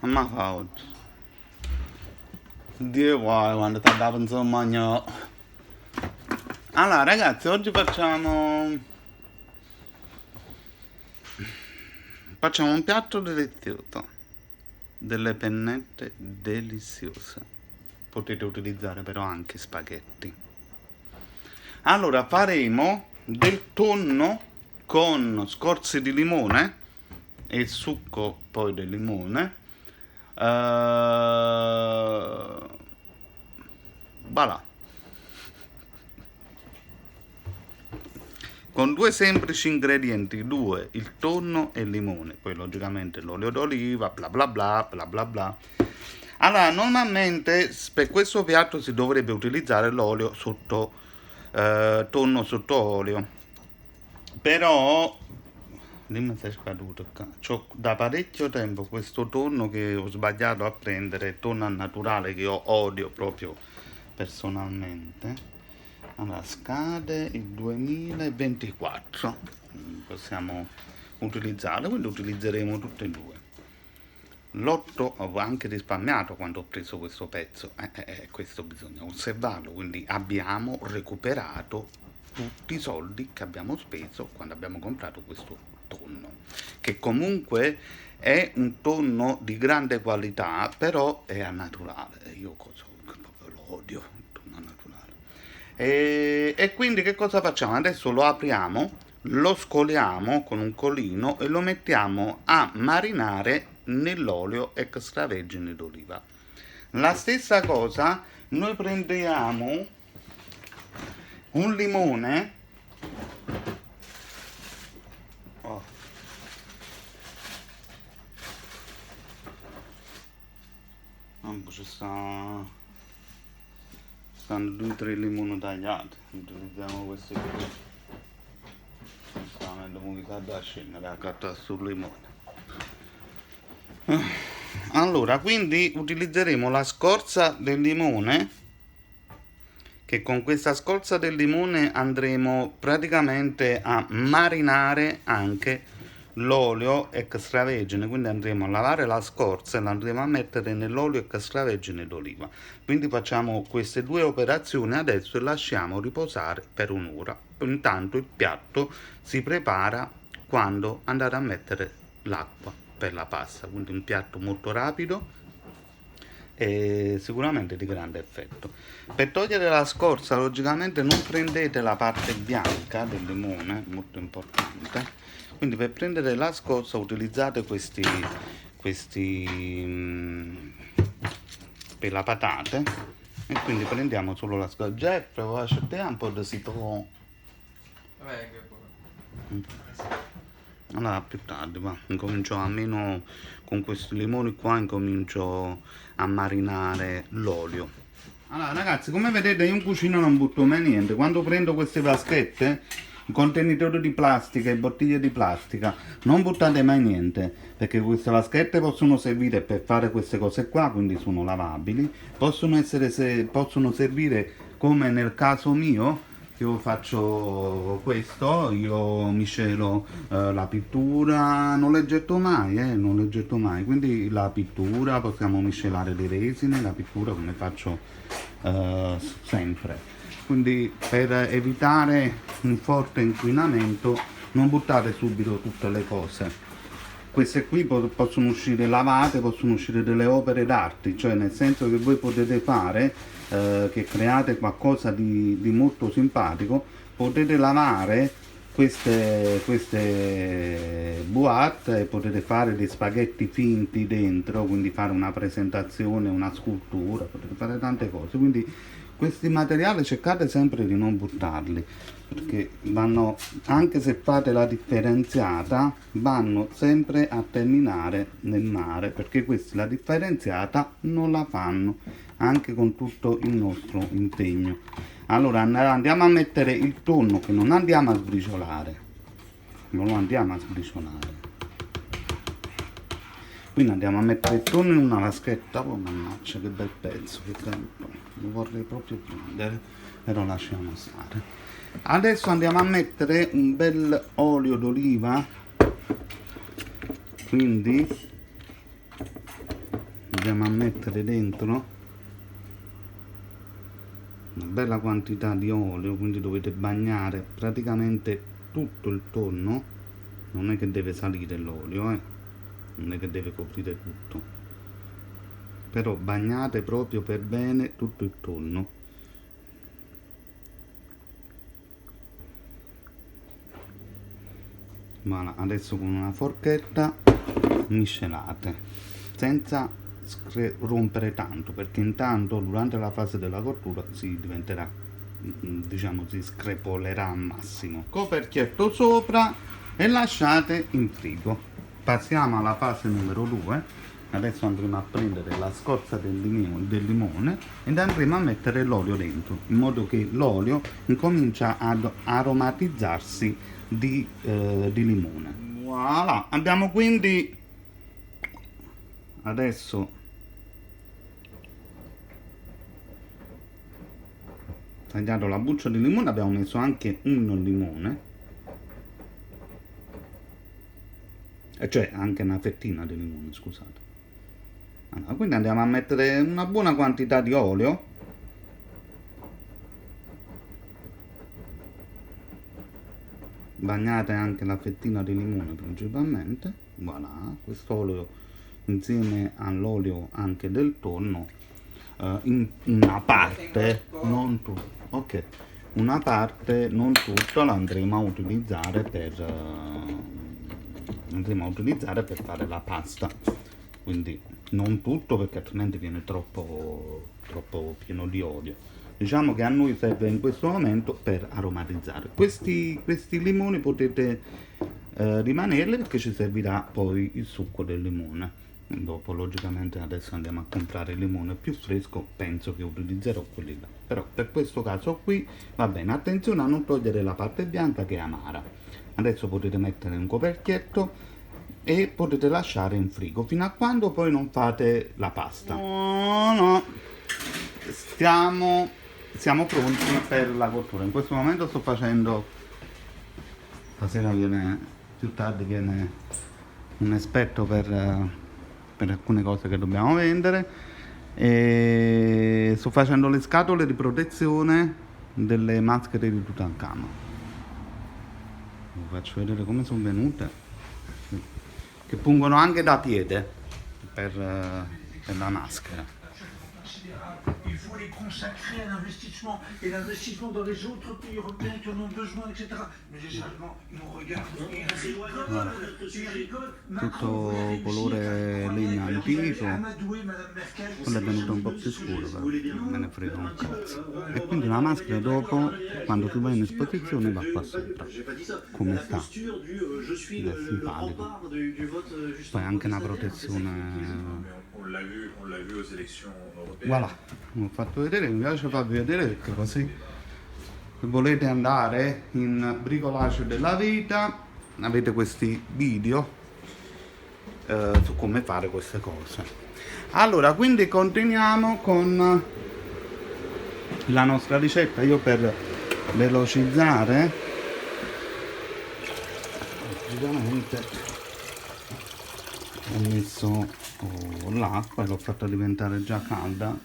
Ma fa oggi. Dio vuoi quando ti andavo insomma magno. Allora ragazzi, oggi facciamo un piatto delizioso. Delle pennette deliziose. Potete utilizzare però anche spaghetti. Allora faremo del tonno con scorze di limone e il succo poi del limone. Voilà. Con due semplici ingredienti, due, il tonno e il limone, poi logicamente l'olio d'oliva, bla bla bla, bla bla bla. Allora, normalmente per questo piatto si dovrebbe utilizzare l'olio sotto, tonno sotto olio, però, dimmi se è scaduto, c'ho da parecchio tempo questo tonno che ho sbagliato a prendere, tonno al naturale che io odio proprio personalmente. Allora, scade il 2024, possiamo utilizzarlo, quindi utilizzeremo tutte e due. L'otto ho anche risparmiato quando ho preso questo pezzo, questo bisogna osservarlo, quindi abbiamo recuperato tutti i soldi che abbiamo speso quando abbiamo comprato questo tonno, che comunque è un tonno di grande qualità, però è al naturale, io proprio lo odio, il tonno al naturale. E quindi che cosa facciamo? Adesso lo apriamo, lo scoliamo con un colino e lo mettiamo a marinare nell'olio extravergine d'oliva. La stessa cosa, noi prendiamo un limone. Oh. Ci stanno 2 o 3 limoni tagliati, utilizziamo questi qui. Sta avendo movita da scena la carta sul limone. Allora, quindi utilizzeremo la scorza del limone, che con questa scorza del limone andremo praticamente a marinare anche l'olio extravergine, quindi andremo a lavare la scorza e la andremo a mettere nell'olio extravergine d'oliva. Quindi facciamo queste due operazioni adesso e lasciamo riposare per un'ora. Intanto il piatto si prepara quando andare a mettere l'acqua per la pasta, quindi un piatto molto rapido e sicuramente di grande effetto. Per togliere la scorza, logicamente non prendete la parte bianca del limone, molto importante. Quindi per prendere la scorza utilizzate questi per la patate, e quindi prendiamo solo la scorza. Jeff, vuoi accettare un po' di citron? Vabbè, che buono. Allora più tardi, va. Incomincio almeno con questi limoni qua, incomincio a marinare l'olio. Allora ragazzi, come vedete io in cucina non butto mai niente. Quando prendo queste vaschette, contenitori di plastica e bottiglie di plastica, non buttate mai niente, perché queste vaschette possono servire per fare queste cose qua, quindi sono lavabili, possono servire come nel caso mio. Io faccio questo, io miscelo la pittura, non le getto mai, quindi la pittura, possiamo miscelare le resine, la pittura come faccio sempre. Quindi per evitare un forte inquinamento non buttate subito tutte le cose. Queste qui possono uscire lavate, possono uscire delle opere d'arte, cioè nel senso che voi potete fare, che create qualcosa di molto simpatico, potete lavare queste boîte e potete fare dei spaghetti finti dentro, quindi fare una presentazione, una scultura, potete fare tante cose. Quindi questi materiali cercate sempre di non buttarli, perché vanno, anche se fate la differenziata, vanno sempre a terminare nel mare, perché questi la differenziata non la fanno, anche con tutto il nostro impegno. Allora andiamo a mettere il tonno, che non andiamo a sbriciolare, non lo andiamo a sbriciolare. Quindi andiamo a mettere il tonno in una vaschetta. Oh mannaggia, che bel pezzo, che tempo, lo vorrei proprio prendere, però lasciamo stare. Adesso andiamo a mettere un bel olio d'oliva, quindi andiamo a mettere dentro una bella quantità di olio, quindi dovete bagnare praticamente tutto il tonno, non è che deve salire l'olio, non è che deve coprire tutto, però bagnate proprio per bene tutto il tonno. Voilà, adesso con una forchetta miscelate senza rompere tanto, perché intanto durante la fase della cottura si diventerà, diciamo, si screpolerà al massimo. Coperchietto sopra e lasciate in frigo. Passiamo alla fase numero 2. Adesso andremo a prendere la scorza del limone ed andremo a mettere l'olio dentro, in modo che l'olio incomincia ad aromatizzarsi di limone. Voilà, abbiamo quindi adesso tagliato la buccia di limone, abbiamo messo anche un limone, cioè anche una fettina di limone, scusate. Allora, quindi andiamo a mettere una buona quantità di olio, bagnate anche la fettina di limone principalmente. Voilà, quest'olio insieme all'olio anche del tonno, in una parte, non tutto, ok, una parte, non tutto, la andremo a utilizzare per fare la pasta, quindi non tutto, perché altrimenti viene troppo pieno di olio. Diciamo che a noi serve in questo momento per aromatizzare. Questi limoni potete rimanerli, perché ci servirà poi il succo del limone. Dopo, logicamente, adesso andiamo a comprare il limone più fresco, penso che utilizzerò quelli là, però per questo caso qui va bene. Attenzione a non togliere la parte bianca, che è amara. Adesso potete mettere un coperchietto e potete lasciare in frigo fino a quando poi non fate la pasta. No. Siamo pronti per la cottura. In questo momento sto facendo, stasera più tardi viene un esperto per alcune cose che dobbiamo vendere, e sto facendo le scatole di protezione delle maschere di Tutankhamon. Vi faccio vedere come sono venute, che pungono anche da piede per la maschera. Il faut les consacrer à l'investissement et l'investissement dans les autres pays européens qui en ont besoin, etc. Mais les Allemands, ils nous regardent et ils rigolent. Tutto colore legno antico, quello è venuto un po' più scuro, però me ne frega un cazzo. E quindi la maschera dopo, quando tu vai in esposizione, va qua sopra, come sta, ed è simpatico. Poi anche una protezione. On l'a vu aux élections européennes. Voilà, ho fatto vedere, mi piace farvi vedere, perché così, se volete andare in bricolage della vita, avete questi video su come fare queste cose. Allora, quindi continuiamo con la nostra ricetta. Io, per velocizzare, ovviamente ho messo l'acqua e l'ho fatta diventare già calda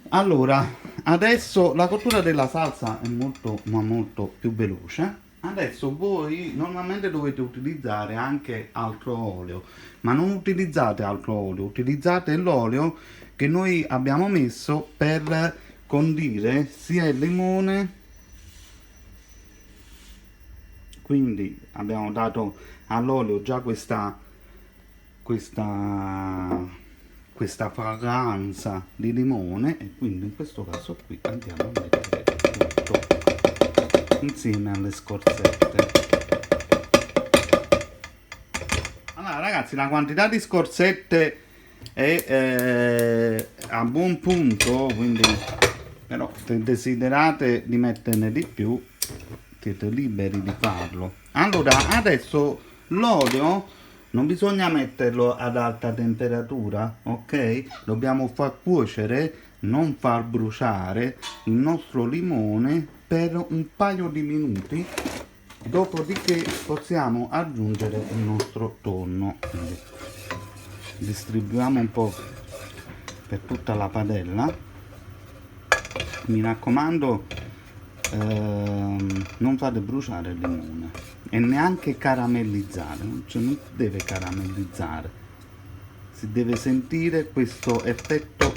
Allora, adesso la cottura della salsa è molto ma molto più veloce. Adesso voi normalmente dovete utilizzare anche altro olio, ma non utilizzate altro olio, utilizzate l'olio che noi abbiamo messo per condire sia il limone, quindi abbiamo dato all'olio già questa fragranza di limone, e quindi in questo caso qui andiamo a mettere tutto insieme alle scorzette. Allora ragazzi, la quantità di scorzette è a buon punto, quindi, però se desiderate di metterne di più siete liberi di farlo. Allora, adesso l'olio non bisogna metterlo ad alta temperatura, ok? Dobbiamo far cuocere, non far bruciare il nostro limone per un paio di minuti, dopodiché possiamo aggiungere il nostro tonno. Quindi distribuiamo un po' per tutta la padella. Mi raccomando, non fate bruciare il limone e neanche caramellizzare, cioè non si deve caramellizzare, si deve sentire questo effetto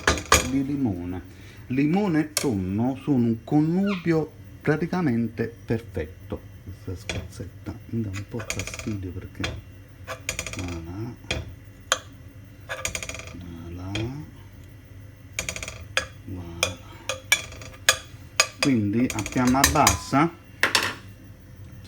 di limone. Limone e tonno sono un connubio praticamente perfetto. Questa scazzetta mi dà un po' fastidio perché voilà. Quindi a fiamma bassa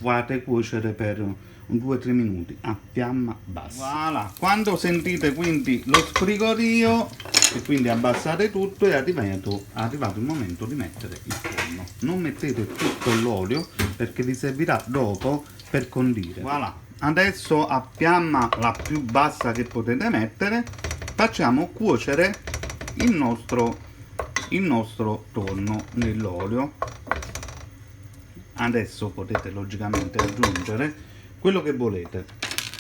fate cuocere per 2-3 minuti a fiamma bassa. Voilà. Quando sentite quindi lo sfrigorio e quindi abbassate tutto, è arrivato il momento di mettere il tonno. Non mettete tutto l'olio perché vi servirà dopo per condire. Voilà. Adesso a fiamma la più bassa che potete mettere facciamo cuocere il nostro tonno nell'olio. Adesso potete logicamente aggiungere quello che volete.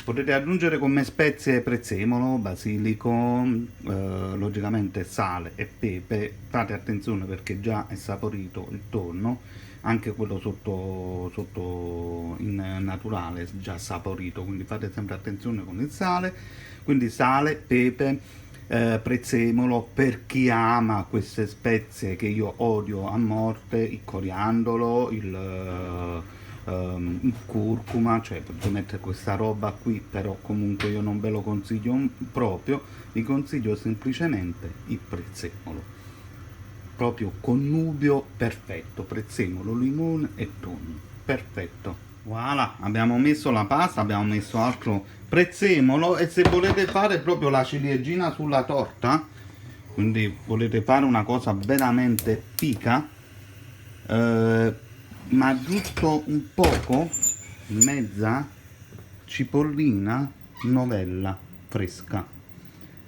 Potete aggiungere come spezie prezzemolo, basilico, logicamente sale e pepe. Fate attenzione perché già è saporito il tonno, anche quello sotto in naturale è già saporito, quindi fate sempre attenzione con il sale. Quindi sale, pepe, prezzemolo, per chi ama queste spezie che io odio a morte, il coriandolo, il curcuma, cioè potete mettere questa roba qui, però comunque io non ve lo consiglio proprio, vi consiglio semplicemente il prezzemolo, proprio connubio perfetto, prezzemolo, limone e tonno, perfetto. Voilà, abbiamo messo la pasta, abbiamo messo altro prezzemolo e se volete fare proprio la ciliegina sulla torta, quindi volete fare una cosa veramente pica, ma giusto un poco, mezza cipollina novella fresca,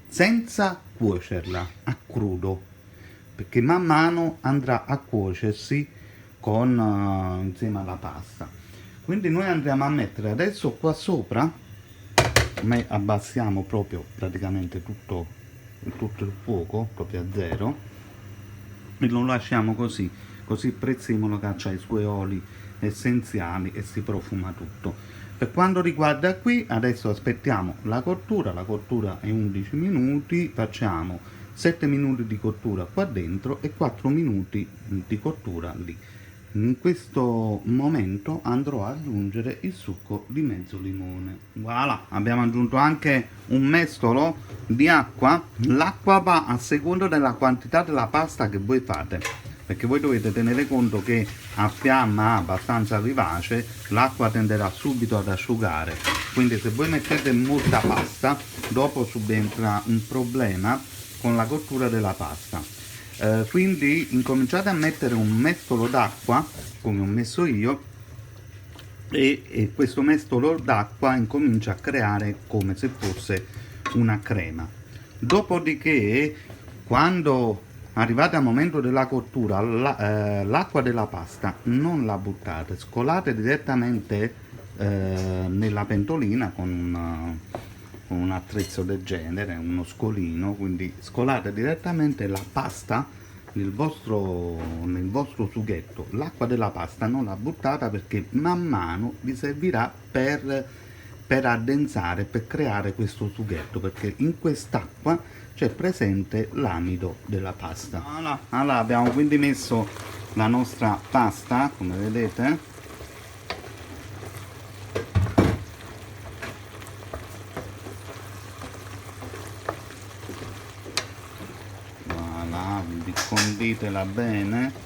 senza cuocerla a crudo, perché man mano andrà a cuocersi con insieme alla pasta. Quindi noi andiamo a mettere adesso qua sopra, abbassiamo proprio praticamente tutto il fuoco proprio a zero e lo lasciamo così il prezzemolo caccia i suoi oli essenziali e si profuma tutto. Per quanto riguarda qui, adesso aspettiamo la cottura è 11 minuti, facciamo 7 minuti di cottura qua dentro e 4 minuti di cottura lì. In questo momento andrò ad aggiungere il succo di mezzo limone. Voilà, abbiamo aggiunto anche un mestolo di acqua. L'acqua va a seconda della quantità della pasta che voi fate, perché voi dovete tenere conto che a fiamma abbastanza vivace l'acqua tenderà subito ad asciugare, quindi se voi mettete molta pasta dopo subentra un problema con la cottura della pasta. Quindi incominciate a mettere un mestolo d'acqua come ho messo io e questo mestolo d'acqua incomincia a creare come se fosse una crema. Dopodiché, quando arrivate al momento della cottura, l'acqua della pasta non la buttate, scolate direttamente nella pentolina con un attrezzo del genere, uno scolino, quindi scolate direttamente la pasta nel vostro sughetto. L'acqua della pasta non la buttate perché man mano vi servirà per addensare, per creare questo sughetto, perché in quest'acqua c'è presente l'amido della pasta. Allora abbiamo quindi messo la nostra pasta, come vedete. Voilà, conditela bene.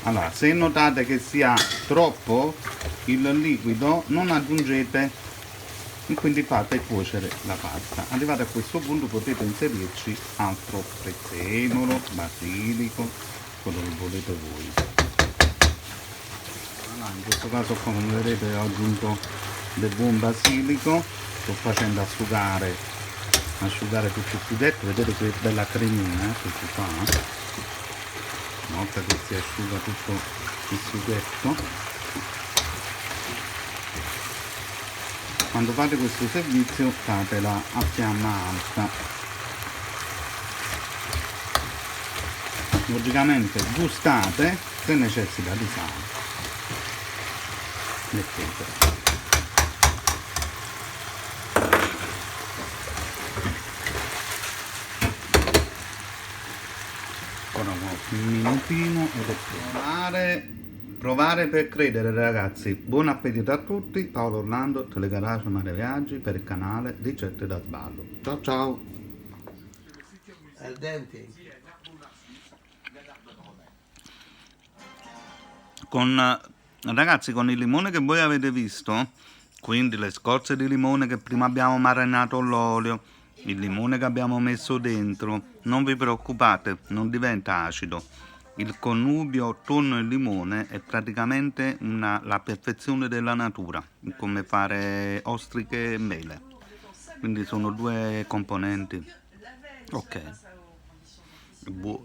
Allora, se notate che sia troppo il liquido, non aggiungete e quindi fate cuocere la pasta. Arrivate a questo punto potete inserirci altro prezzemolo, basilico, quello che volete voi. Allora, in questo caso qua, come vedete, ho aggiunto del buon basilico, sto facendo asciugare tutto il sughetto. Vedete che bella cremina che si fa. Una volta che si asciuga tutto il sughetto, quando fate questo servizio fatela a fiamma alta. Logicamente gustate, se necessita di sale mettete. Ora un minutino ed è provare per credere, ragazzi. Buon appetito a tutti. Paolo Orlando, Telegarage Mare Viaggi, per il canale Ricette da Sballo. Ciao ciao. Al dente. Ragazzi, con il limone che voi avete visto, quindi le scorze di limone che prima abbiamo marinato all'olio, il limone che abbiamo messo dentro, non vi preoccupate, non diventa acido. Il connubio tonno e limone è praticamente la perfezione della natura, come fare ostriche e mele. Quindi sono due componenti. Ok. Buono.